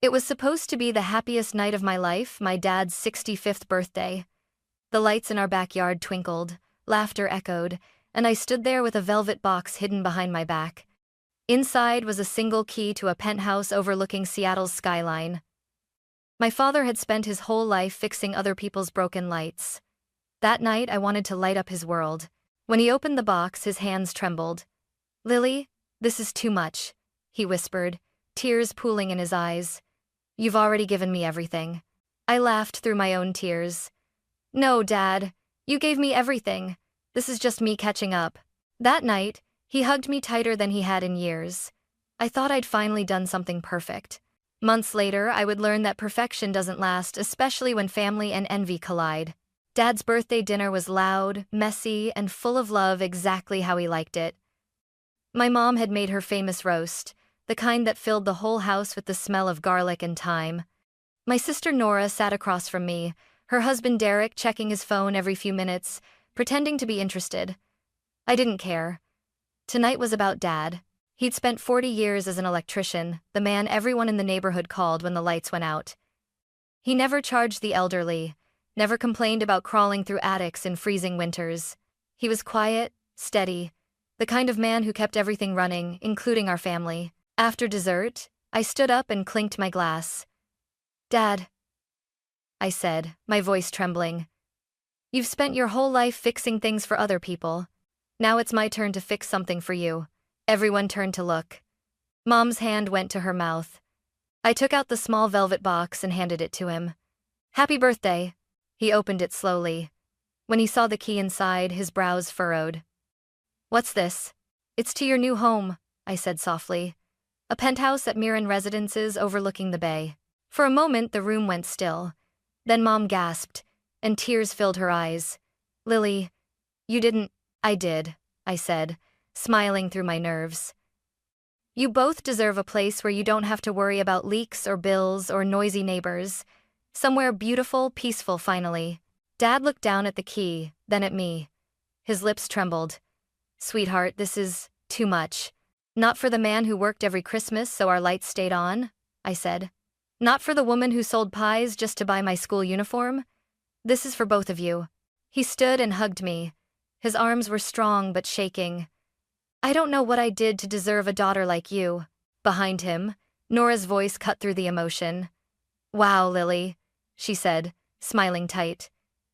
It was supposed to be the happiest night of my life, my dad's 65th birthday. The lights in our backyard twinkled, laughter echoed, and I stood there with a velvet box hidden behind my back. Inside was a single key to a penthouse overlooking Seattle's skyline. My father had spent his whole life fixing other people's broken lights. That night, I wanted to light up his world. When he opened the box, his hands trembled. "Lily, this is too much," he whispered, tears pooling in his eyes. "You've already given me everything." I laughed through my own tears. "No, Dad, you gave me everything. This is just me catching up." That night, he hugged me tighter than he had in years. I thought I'd finally done something perfect. Months later, I would learn that perfection doesn't last, especially when family and envy collide. Dad's birthday dinner was loud, messy, and full of love, exactly how he liked it. My mom had made her famous roast, the kind that filled the whole house with the smell of garlic and thyme. My sister Nora sat across from me, her husband Derek checking his phone every few minutes, pretending to be interested. I didn't care. Tonight was about Dad. He'd spent 40 years as an electrician, the man everyone in the neighborhood called when the lights went out. He never charged the elderly, never complained about crawling through attics in freezing winters. He was quiet, steady, the kind of man who kept everything running, including our family. After dessert, I stood up and clinked my glass. "Dad," I said, my voice trembling, "you've spent your whole life fixing things for other people. Now it's my turn to fix something for you." Everyone turned to look. Mom's hand went to her mouth. I took out the small velvet box and handed it to him. "Happy birthday." He opened it slowly. When he saw the key inside, his brows furrowed. "What's this?" "It's to your new home," I said softly. "A penthouse at Mirren Residences overlooking the bay." For a moment, the room went still. Then Mom gasped, and tears filled her eyes. "Lily, you didn't—" "I did," I said, smiling through my nerves. "You both deserve a place where you don't have to worry about leaks or bills or noisy neighbors. Somewhere beautiful, peaceful finally." Dad looked down at the key, then at me. His lips trembled. "Sweetheart, this is too much. Not for the man who worked every Christmas so our lights stayed on," I said. "Not for the woman who sold pies just to buy my school uniform. This is for both of you." He stood and hugged me. His arms were strong but shaking. "I don't know what I did to deserve a daughter like you." Behind him, Nora's voice cut through the emotion. "Wow, Lily," she said, smiling tight.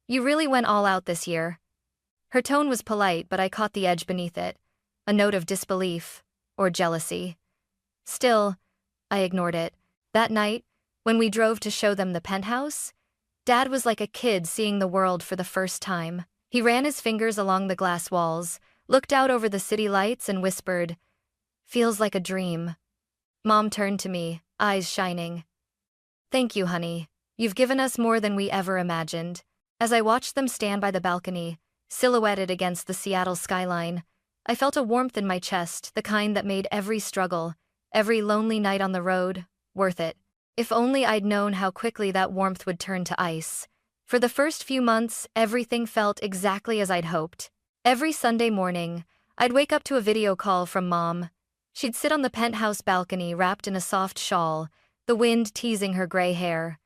"You really went all out this year." Her tone was polite, but I caught the edge beneath it, a note of disbelief or jealousy. Still, I ignored it. That night, when we drove to show them the penthouse, Dad was like a kid seeing the world for the first time. He ran his fingers along the glass walls, looked out over the city lights and whispered, "Feels like a dream." Mom turned to me, eyes shining. "Thank you, honey. You've given us more than we ever imagined." As I watched them stand by the balcony, silhouetted against the Seattle skyline, I felt a warmth in my chest, the kind that made every struggle, every lonely night on the road, worth it. If only I'd known how quickly that warmth would turn to ice. For the first few months, everything felt exactly as I'd hoped. Every Sunday morning, I'd wake up to a video call from Mom. She'd sit on the penthouse balcony wrapped in a soft shawl, the wind teasing her gray hair.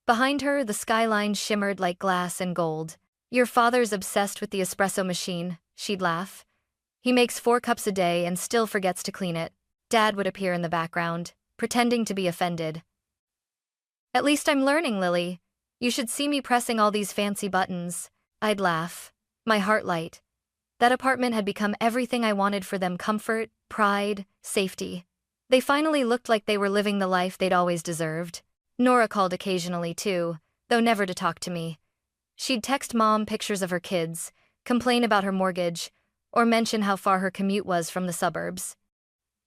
Behind her, the skyline shimmered like glass and gold. "Your father's obsessed with the espresso machine," she'd laugh. "He makes 4 cups a day and still forgets to clean it." Dad would appear in the background, pretending to be offended. "At least I'm learning, Lily. You should see me pressing all these fancy buttons." I'd laugh, my heart light. That apartment had become everything I wanted for them: comfort, pride, safety. They finally looked like they were living the life they'd always deserved. Nora called occasionally too, though never to talk to me. She'd text Mom pictures of her kids, complain about her mortgage, or mention how far her commute was from the suburbs.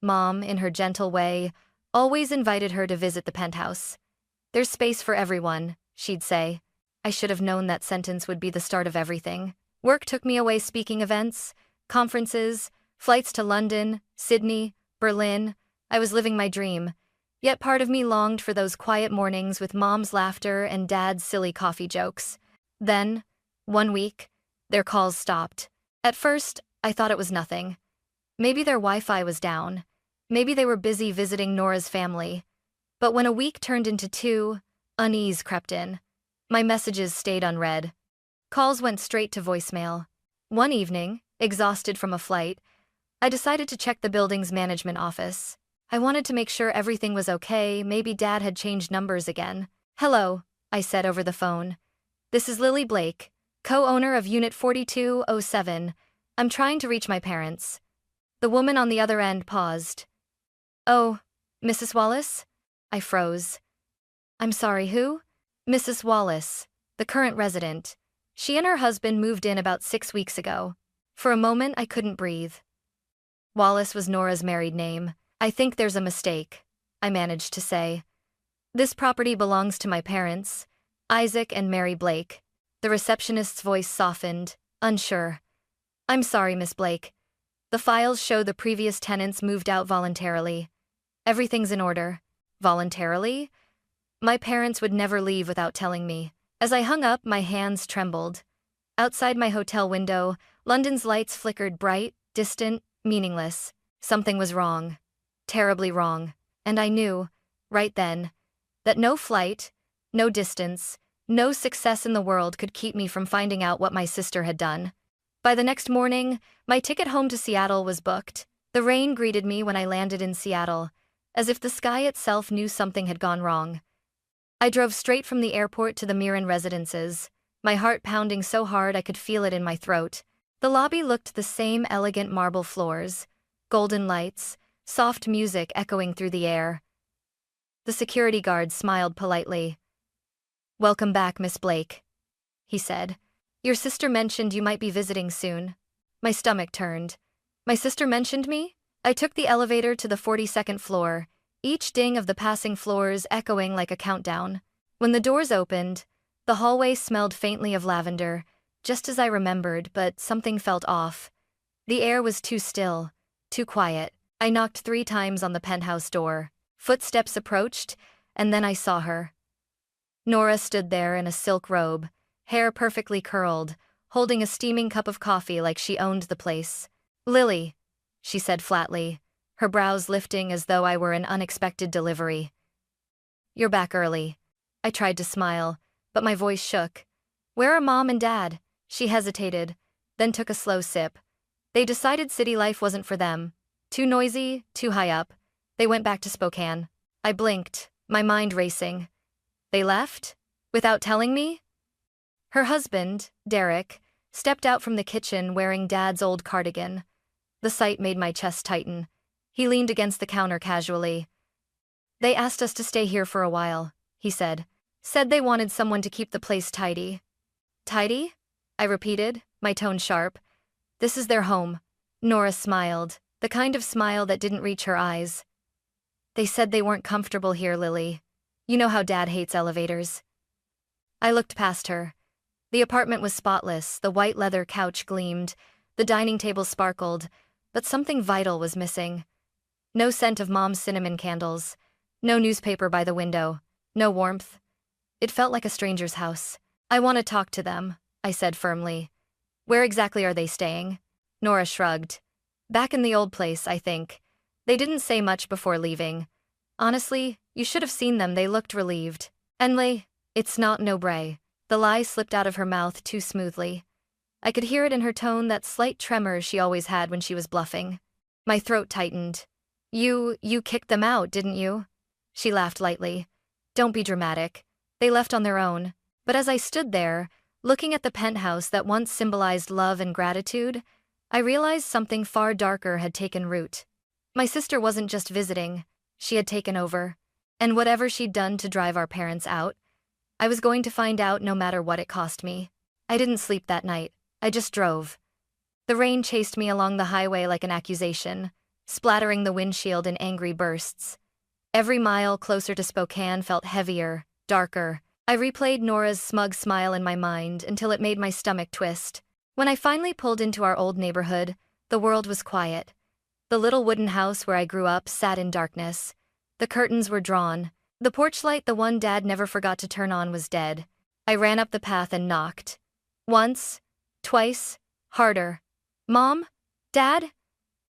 Mom, in her gentle way, always invited her to visit the penthouse. "There's space for everyone," she'd say. I should have known that sentence would be the start of everything. Work took me away: speaking events, conferences, flights to London, Sydney, Berlin. I was living my dream. Yet part of me longed for those quiet mornings with Mom's laughter and Dad's silly coffee jokes. Then, one week, their calls stopped. At first, I thought it was nothing. Maybe their Wi-Fi was down. Maybe they were busy visiting Nora's family. But when a week turned into 2, unease crept in. My messages stayed unread. Calls went straight to voicemail. One evening, exhausted from a flight, I decided to check the building's management office. I wanted to make sure everything was okay, maybe Dad had changed numbers again. "Hello," I said over the phone. "This is Lily Blake, co-owner of Unit 4207. I'm trying to reach my parents." The woman on the other end paused. "Oh, Mrs. Wallace?" I froze. "I'm sorry, who?" "Mrs. Wallace, the current resident. She and her husband moved in about 6 weeks ago." For a moment, I couldn't breathe. Wallace was Nora's married name. "I think there's a mistake," I managed to say. "This property belongs to my parents, Isaac and Mary Blake." The receptionist's voice softened, unsure. "I'm sorry, Miss Blake. The files show the previous tenants moved out voluntarily. Everything's in order." Voluntarily? My parents would never leave without telling me. As I hung up, my hands trembled. Outside my hotel window, London's lights flickered bright, distant, meaningless. Something was wrong. Terribly wrong. And I knew, right then, that no flight, no distance, no success in the world could keep me from finding out what my sister had done. By the next morning, my ticket home to Seattle was booked. The rain greeted me when I landed in Seattle, as if the sky itself knew something had gone wrong. I drove straight from the airport to the Mirren residences, my heart pounding so hard I could feel it in my throat. The lobby looked the same: elegant marble floors, golden lights, soft music echoing through the air. The security guard smiled politely. "Welcome back, Miss Blake," he said. "Your sister mentioned you might be visiting soon." My stomach turned. My sister mentioned me? I took the elevator to the 42nd floor, each ding of the passing floors echoing like a countdown. When the doors opened, the hallway smelled faintly of lavender, just as I remembered, but something felt off. The air was too still, too quiet. I knocked 3 times on the penthouse door. Footsteps approached, and then I saw her. Nora stood there in a silk robe, hair perfectly curled, holding a steaming cup of coffee like she owned the place. "Lily," she said flatly, her brows lifting as though I were an unexpected delivery. "You're back early." I tried to smile, but my voice shook. "Where are Mom and Dad?" She hesitated, then took a slow sip. "They decided city life wasn't for them. Too noisy, too high up. They went back to Spokane." I blinked, my mind racing. "They left? Without telling me?" Her husband, Derek, stepped out from the kitchen wearing Dad's old cardigan. The sight made my chest tighten. He leaned against the counter casually. "They asked us to stay here for a while," he said. "Said they wanted someone to keep the place tidy." "Tidy?" I repeated, my tone sharp. "This is their home." Nora smiled, the kind of smile that didn't reach her eyes. "They said they weren't comfortable here, Lily. You know how Dad hates elevators." I looked past her. The apartment was spotless, the white leather couch gleamed, the dining table sparkled, but something vital was missing. No scent of Mom's cinnamon candles, no newspaper by the window, no warmth. It felt like a stranger's house. "I want to talk to them," I said firmly. "Where exactly are they staying?" Nora shrugged. "Back in the old place, I think. They didn't say much before leaving. Honestly, you should have seen them, they looked relieved." "Enley, it's not no bray." The lie slipped out of her mouth too smoothly. I could hear it in her tone, that slight tremor she always had when she was bluffing. My throat tightened. You kicked them out, didn't you?" She laughed lightly. "Don't be dramatic. They left on their own." But as I stood there, looking at the penthouse that once symbolized love and gratitude, I realized something far darker had taken root. My sister wasn't just visiting, she had taken over. And whatever she'd done to drive our parents out, I was going to find out no matter what it cost me. I didn't sleep that night, I just drove. The rain chased me along the highway like an accusation, splattering the windshield in angry bursts. Every mile closer to Spokane felt heavier, darker. I replayed Nora's smug smile in my mind until it made my stomach twist. When I finally pulled into our old neighborhood, the world was quiet. The little wooden house where I grew up sat in darkness. The curtains were drawn. The porch light, the one Dad never forgot to turn on, was dead. I ran up the path and knocked. Once, twice, harder. "Mom? Dad?"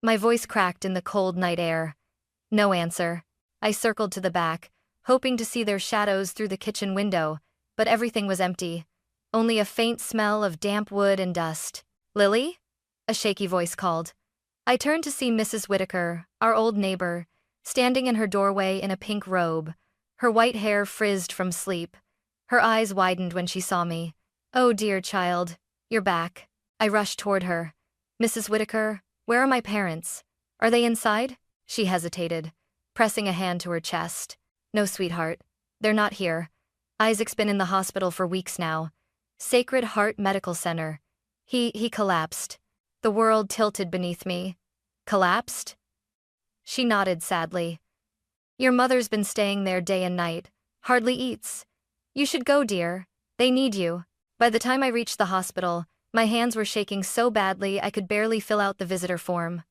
My voice cracked in the cold night air. No answer. I circled to the back, hoping to see their shadows through the kitchen window, but everything was empty. Only a faint smell of damp wood and dust. "Lily?" a shaky voice called. I turned to see Mrs. Whitaker, our old neighbor, standing in her doorway in a pink robe, her white hair frizzed from sleep. Her eyes widened when she saw me. "Oh dear child, you're back." I rushed toward her. "Mrs. Whitaker, where are my parents? Are they inside?" She hesitated, pressing a hand to her chest. "No, sweetheart. They're not here. Isaac's been in the hospital for weeks now. Sacred Heart Medical Center. He collapsed." The world tilted beneath me. "Collapsed?" She nodded sadly. "Your mother's been staying there day and night. Hardly eats. You should go, dear. They need you." By the time I reached the hospital, my hands were shaking so badly I could barely fill out the visitor form.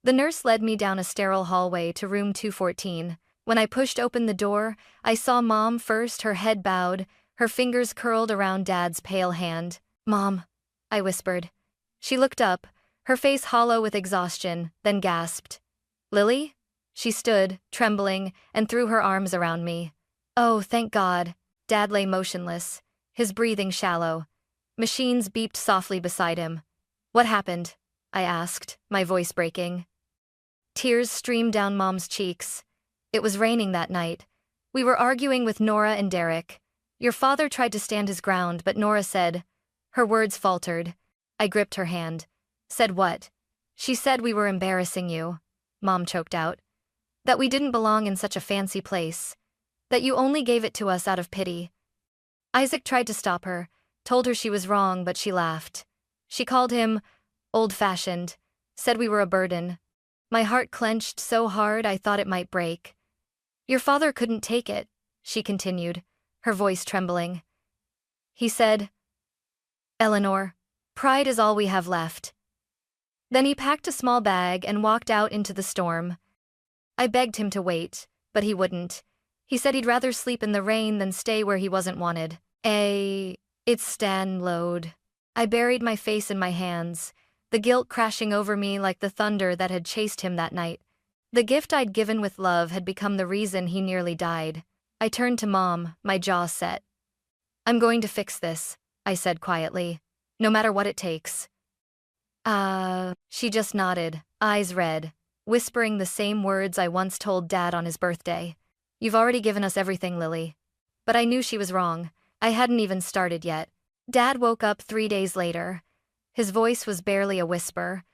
The nurse led me down a sterile hallway to room 214. When I pushed open the door, I saw Mom first, her head bowed, her fingers curled around Dad's pale hand. "Mom," I whispered. She looked up, her face hollow with exhaustion, then gasped. "Lily?" She stood, trembling, and threw her arms around me. "Oh, thank God." Dad lay motionless, his breathing shallow. Machines beeped softly beside him. "What happened?" I asked, my voice breaking. Tears streamed down Mom's cheeks. "It was raining that night. We were arguing with Nora and Derek. Your father tried to stand his ground, but Nora said—" Her words faltered. I gripped her hand. "Said what?" "She said we were embarrassing you," Mom choked out. "That we didn't belong in such a fancy place. That you only gave it to us out of pity." Isaac tried to stop her, told her she was wrong, but she laughed. She called him old-fashioned, said we were a burden. My heart clenched so hard I thought it might break. "Your father couldn't take it," she continued, her voice trembling. "He said, 'Eleanor, pride is all we have left.'" Then he packed a small bag and walked out into the storm. I begged him to wait, but he wouldn't. He said he'd rather sleep in the rain than stay where he wasn't wanted. It's Stan load. I buried my face in my hands, the guilt crashing over me like the thunder that had chased him that night. The gift I'd given with love had become the reason he nearly died. I turned to Mom, my jaw set. "I'm going to fix this," I said quietly. "No matter what it takes." She just nodded, eyes red, whispering the same words I once told Dad on his birthday. "You've already given us everything, Lily." But I knew she was wrong. I hadn't even started yet. Dad woke up 3 days later. His voice was barely a whisper,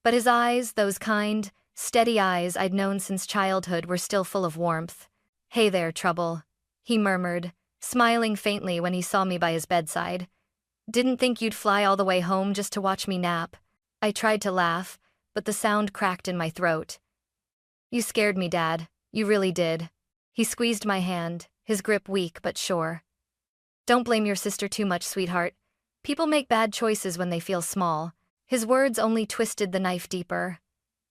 but his eyes, those kind, steady eyes I'd known since childhood, were still full of warmth. "Hey there, Trouble," he murmured, smiling faintly when he saw me by his bedside. "Didn't think you'd fly all the way home just to watch me nap." I tried to laugh, but the sound cracked in my throat. "You scared me, Dad. You really did." He squeezed my hand, his grip weak but sure. "Don't blame your sister too much, sweetheart. People make bad choices when they feel small." His words only twisted the knife deeper.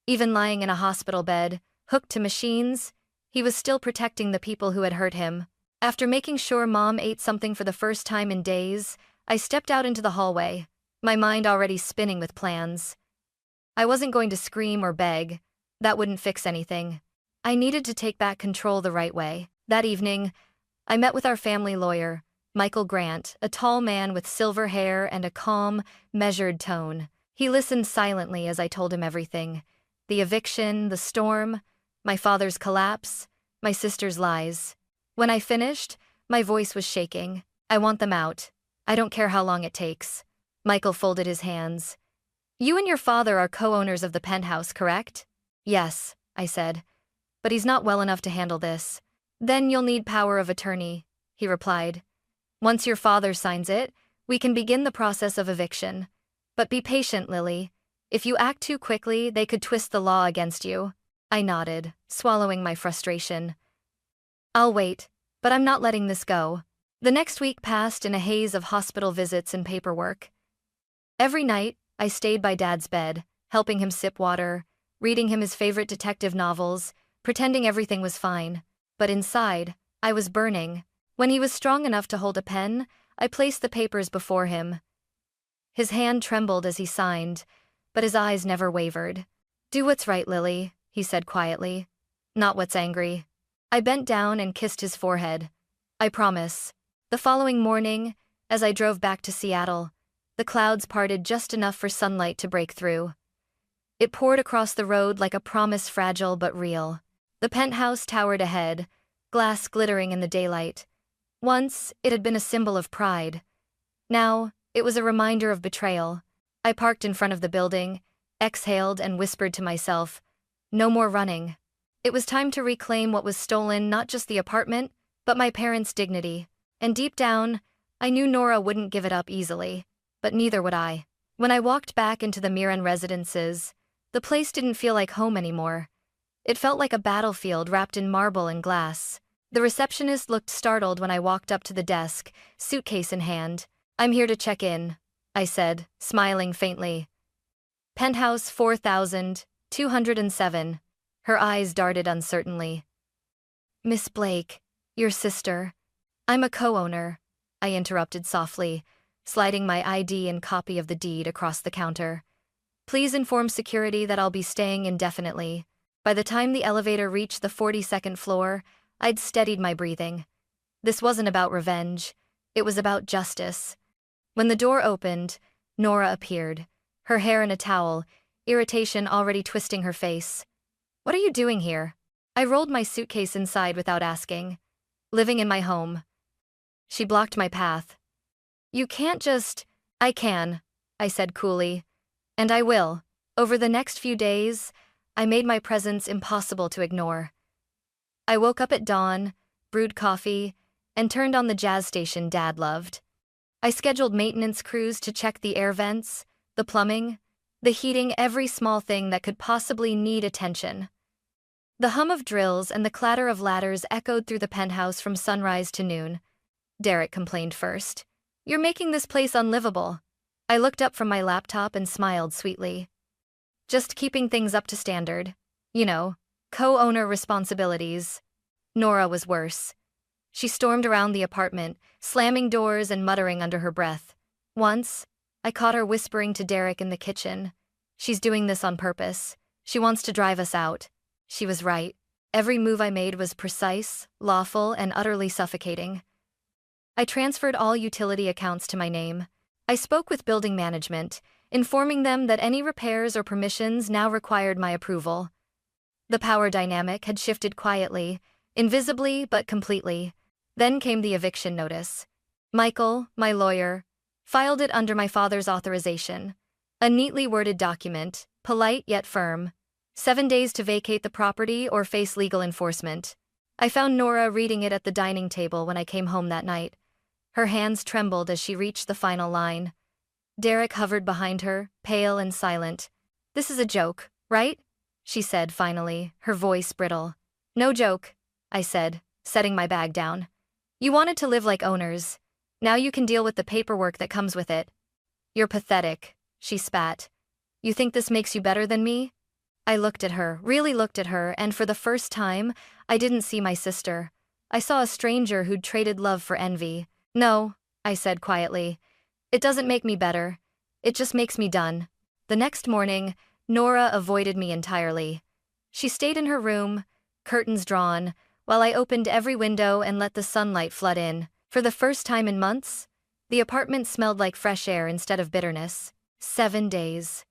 Even lying in a hospital bed, hooked to machines, he was still protecting the people who had hurt him. After making sure Mom ate something for the first time in days, I stepped out into the hallway, my mind already spinning with plans. I wasn't going to scream or beg. That wouldn't fix anything. I needed to take back control the right way. That evening, I met with our family lawyer, Michael Grant, a tall man with silver hair and a calm, measured tone. He listened silently as I told him everything. The eviction, the storm, my father's collapse, my sister's lies. When I finished, my voice was shaking. "I want them out. I don't care how long it takes." Michael folded his hands. "You and your father are co-owners of the Penthouse, correct?" "Yes," I said. "But he's not well enough to handle this." "Then you'll need power of attorney," he replied. "Once your father signs it, we can begin the process of eviction. But be patient, Lily. If you act too quickly, they could twist the law against you." I nodded, swallowing my frustration. "I'll wait, but I'm not letting this go." The next week passed in a haze of hospital visits and paperwork. Every night, I stayed by Dad's bed, helping him sip water, reading him his favorite detective novels, pretending everything was fine. But inside, I was burning. When he was strong enough to hold a pen, I placed the papers before him. His hand trembled as he signed, but his eyes never wavered. "Do what's right, Lily," he said quietly. "Not what's angry." I bent down and kissed his forehead. I promise. The following morning, as I drove back to Seattle, the clouds parted just enough for sunlight to break through. It poured across the road like a promise, fragile but real. The penthouse towered ahead, glass glittering in the daylight. Once, it had been a symbol of pride. Now, it was a reminder of betrayal. I parked in front of the building, exhaled and whispered to myself, no more running. It was time to reclaim what was stolen, not just the apartment, but my parents' dignity. And deep down, I knew Nora wouldn't give it up easily, but neither would I. When I walked back into the Miran residences, the place didn't feel like home anymore. It felt like a battlefield wrapped in marble and glass. The receptionist looked startled when I walked up to the desk, suitcase in hand. "I'm here to check in," I said, smiling faintly. "Penthouse 4207. Her eyes darted uncertainly. "Miss Blake, your sister." "I'm a co-owner," I interrupted softly, sliding my ID and copy of the deed across the counter. "Please inform security that I'll be staying indefinitely." By the time the elevator reached the 42nd floor, I'd steadied my breathing. This wasn't about revenge. It was about justice. When the door opened, Nora appeared, her hair in a towel, irritation already twisting her face. "What are you doing here?" I rolled my suitcase inside without asking. "Living in my home." She blocked my path. "You can't just—" "I can," I said coolly. "And I will." Over the next few days, I made my presence impossible to ignore. I woke up at dawn, brewed coffee, and turned on the jazz station Dad loved. I scheduled maintenance crews to check the air vents, the plumbing, the heating, every small thing that could possibly need attention. The hum of drills and the clatter of ladders echoed through the penthouse from sunrise to noon. Derek complained first. "You're making this place unlivable." I looked up from my laptop and smiled sweetly. "Just keeping things up to standard. You know, co-owner responsibilities." Nora was worse. She stormed around the apartment, slamming doors and muttering under her breath. Once, I caught her whispering to Derek in the kitchen. "She's doing this on purpose. She wants to drive us out." She was right. Every move I made was precise, lawful, and utterly suffocating. I transferred all utility accounts to my name. I spoke with building management, informing them that any repairs or permissions now required my approval. The power dynamic had shifted quietly, invisibly but completely. Then came the eviction notice. Michael, my lawyer, filed it under my father's authorization. A neatly worded document, polite yet firm. 7 days to vacate the property or face legal enforcement. I found Nora reading it at the dining table when I came home that night. Her hands trembled as she reached the final line. Derek hovered behind her, pale and silent. "This is a joke, right?" she said finally, her voice brittle. "No joke," I said, setting my bag down. "You wanted to live like owners. Now you can deal with the paperwork that comes with it." "You're pathetic," she spat. "You think this makes you better than me?" I looked at her, really looked at her, and for the first time, I didn't see my sister. I saw a stranger who'd traded love for envy. "No," I said quietly. "It doesn't make me better. It just makes me done." The next morning, Nora avoided me entirely. She stayed in her room, curtains drawn, while I opened every window and let the sunlight flood in. For the first time in months, the apartment smelled like fresh air instead of bitterness. 7 days.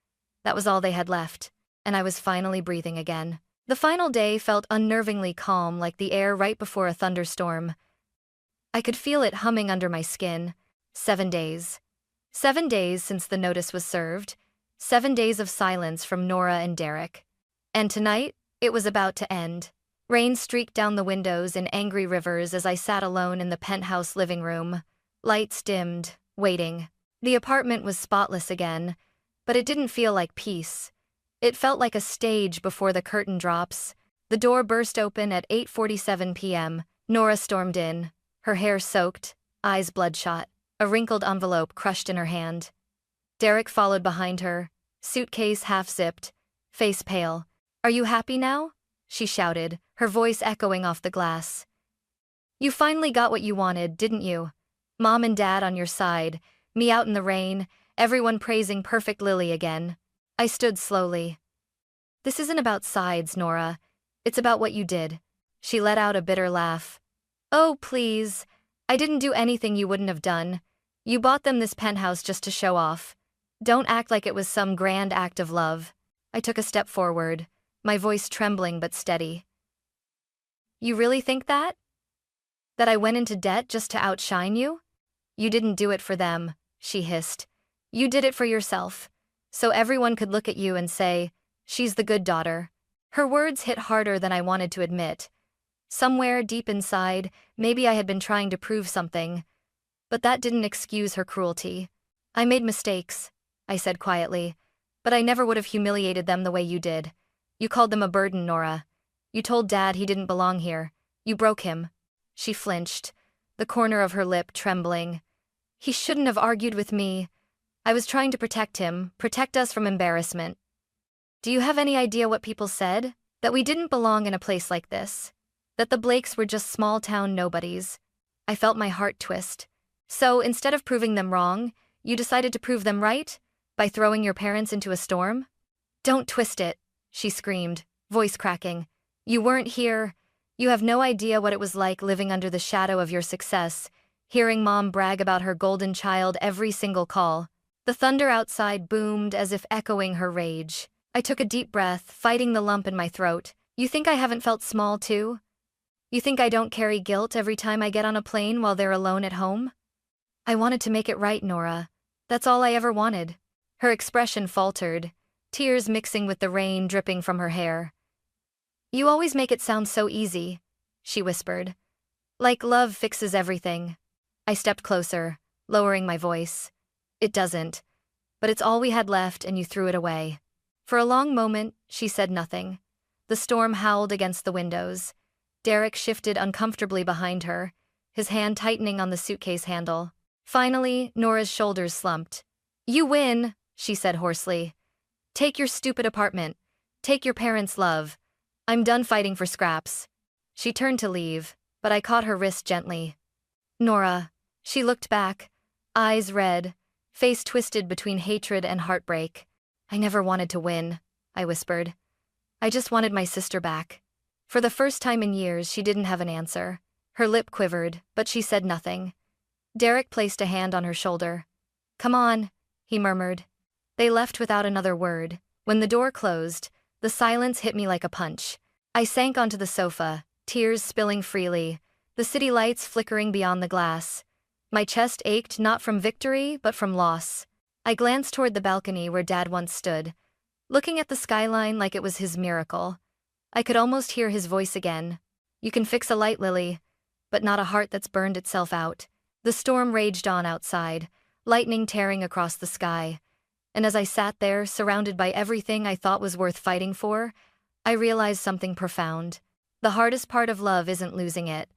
That was all they had left, and I was finally breathing again. The final day felt unnervingly calm, like the air right before a thunderstorm. I could feel it humming under my skin. 7 days. 7 days since the notice was served. 7 days of silence from Nora and Derek. And tonight, it was about to end. Rain streaked down the windows in angry rivers as I sat alone in the penthouse living room. Lights dimmed, waiting. The apartment was spotless again, but it didn't feel like peace. It felt like a stage before the curtain drops. The door burst open at 8:47 p.m. Nora stormed in, her hair soaked, eyes bloodshot, a wrinkled envelope crushed in her hand. Derek followed behind her, suitcase half-zipped, face pale. "Are you happy now?" she shouted, her voice echoing off the glass. "You finally got what you wanted, didn't you? Mom and Dad on your side, me out in the rain, everyone praising perfect Lily again." I stood slowly. "This isn't about sides, Nora. It's about what you did." She let out a bitter laugh. Oh, please. I didn't do anything you wouldn't have done. You bought them this penthouse just to show off. Don't act like it was some grand act of love. I took a step forward, my voice trembling but steady. You really think that? That I went into debt just to outshine you? You didn't do it for them, she hissed. You did it for yourself. So everyone could look at you and say, she's the good daughter. Her words hit harder than I wanted to admit. Somewhere deep inside, maybe I had been trying to prove something. But that didn't excuse her cruelty. I made mistakes, I said quietly, but I never would have humiliated them the way you did. You called them a burden, Nora. You told Dad he didn't belong here. You broke him. She flinched, the corner of her lip trembling. He shouldn't have argued with me. I was trying to protect him, protect us from embarrassment. Do you have any idea what people said? That we didn't belong in a place like this. That the Blakes were just small-town nobodies. I felt my heart twist. So, instead of proving them wrong, you decided to prove them right? By throwing your parents into a storm? Don't twist it, she screamed, voice cracking. You weren't here. You have no idea what it was like living under the shadow of your success, hearing Mom brag about her golden child every single call. The thunder outside boomed as if echoing her rage. I took a deep breath, fighting the lump in my throat. You think I haven't felt small too? You think I don't carry guilt every time I get on a plane while they're alone at home? I wanted to make it right, Nora. That's all I ever wanted. Her expression faltered, tears mixing with the rain dripping from her hair. You always make it sound so easy, she whispered. Like love fixes everything. I stepped closer, lowering my voice. It doesn't. But it's all we had left and you threw it away. For a long moment, she said nothing. The storm howled against the windows. Derek shifted uncomfortably behind her, his hand tightening on the suitcase handle. Finally, Nora's shoulders slumped. You win, she said hoarsely. Take your stupid apartment. Take your parents' love. I'm done fighting for scraps. She turned to leave, but I caught her wrist gently. Nora. She looked back, eyes red, face twisted between hatred and heartbreak. I never wanted to win, I whispered. I just wanted my sister back. For the first time in years, she didn't have an answer. Her lip quivered, but she said nothing. Derek placed a hand on her shoulder. Come on, he murmured. They left without another word. When the door closed, the silence hit me like a punch. I sank onto the sofa, tears spilling freely, the city lights flickering beyond the glass. My chest ached not from victory, but from loss. I glanced toward the balcony where Dad once stood, looking at the skyline like it was his miracle. I could almost hear his voice again. You can fix a light, Lily, but not a heart that's burned itself out. The storm raged on outside, lightning tearing across the sky. And as I sat there, surrounded by everything I thought was worth fighting for, I realized something profound. The hardest part of love isn't losing it.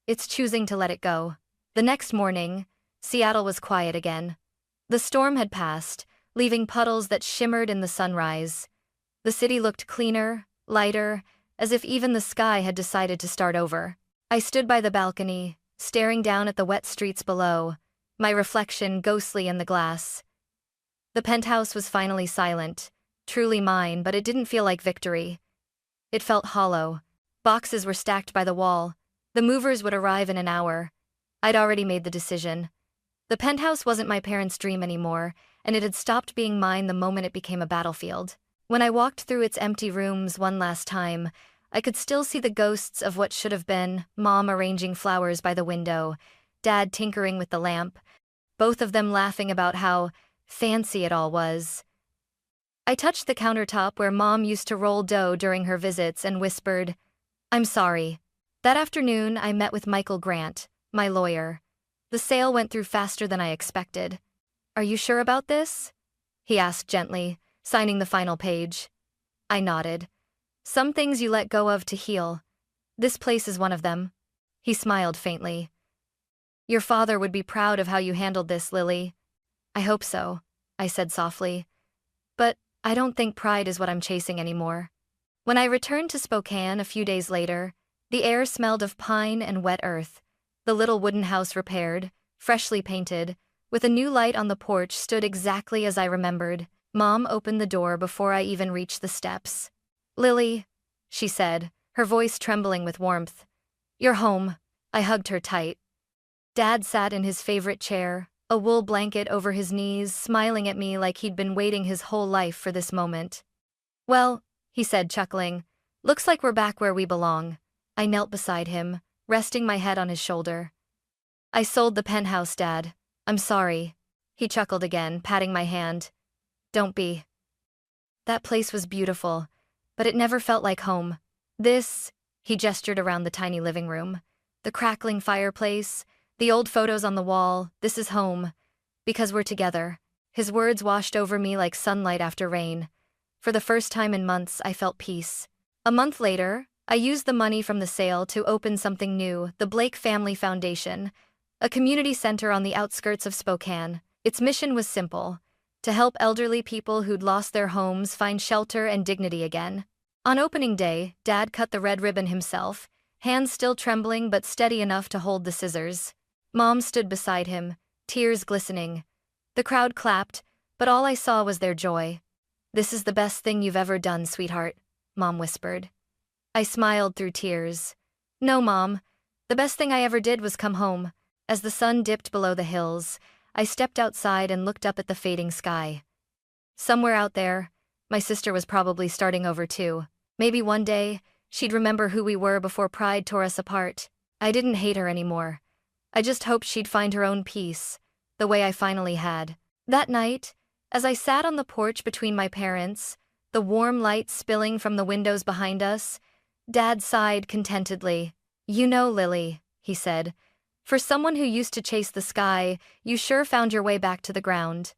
It's choosing to let it go. The next morning, Seattle was quiet again. The storm had passed, leaving puddles that shimmered in the sunrise. The city looked cleaner, lighter, as if even the sky had decided to start over. I stood by the balcony, staring down at the wet streets below, my reflection ghostly in the glass. The penthouse was finally silent, truly mine, but it didn't feel like victory. It felt hollow. Boxes were stacked by the wall. The movers would arrive in an hour. I'd already made the decision. The penthouse wasn't my parents' dream anymore, and it had stopped being mine the moment it became a battlefield. When I walked through its empty rooms one last time, I could still see the ghosts of what should have been, Mom arranging flowers by the window, Dad tinkering with the lamp, both of them laughing about how fancy it all was. I touched the countertop where Mom used to roll dough during her visits and whispered, I'm sorry. That afternoon, I met with Michael Grant, my lawyer. The sale went through faster than I expected. Are you sure about this? He asked gently, signing the final page. I nodded. Some things you let go of to heal. This place is one of them. He smiled faintly. Your father would be proud of how you handled this, Lily. I hope so, I said softly. But I don't think pride is what I'm chasing anymore. When I returned to Spokane a few days later, the air smelled of pine and wet earth. The little wooden house repaired, freshly painted, with a new light on the porch stood exactly as I remembered. Mom opened the door before I even reached the steps. Lily, she said, her voice trembling with warmth. "You're home." I hugged her tight. Dad sat in his favorite chair, a wool blanket over his knees, smiling at me like he'd been waiting his whole life for this moment. "Well," he said, chuckling, "looks like we're back where we belong." I knelt beside him, resting my head on his shoulder. "I sold the penthouse, Dad. I'm sorry." He chuckled again, patting my hand. "Don't be." That place was beautiful, but it never felt like home. He gestured around the tiny living room. The crackling fireplace, the old photos on the wall, this is home. Because we're together. His words washed over me like sunlight after rain. For the first time in months, I felt peace. A month later, I used the money from the sale to open something new, the Blake Family Foundation, a community center on the outskirts of Spokane. Its mission was simple: to help elderly people who'd lost their homes find shelter and dignity again. On opening day, Dad cut the red ribbon himself, hands still trembling but steady enough to hold the scissors. Mom stood beside him, tears glistening. The crowd clapped, but all I saw was their joy. "This is the best thing you've ever done, sweetheart," Mom whispered. I smiled through tears. "No, Mom. The best thing I ever did was come home." As the sun dipped below the hills, I stepped outside and looked up at the fading sky. Somewhere out there, my sister was probably starting over too. Maybe one day, she'd remember who we were before pride tore us apart. I didn't hate her anymore. I just hoped she'd find her own peace, the way I finally had. That night, as I sat on the porch between my parents, the warm light spilling from the windows behind us, Dad sighed contentedly. "You know, Lily," he said, "for someone who used to chase the sky, you sure found your way back to the ground."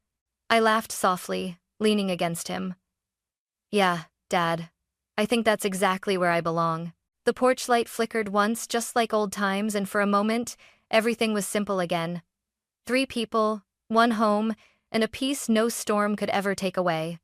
I laughed softly, leaning against him. "Yeah, Dad. I think that's exactly where I belong." The porch light flickered once, just like old times, and for a moment, everything was simple again. 3 people, 1 home, and a peace no storm could ever take away.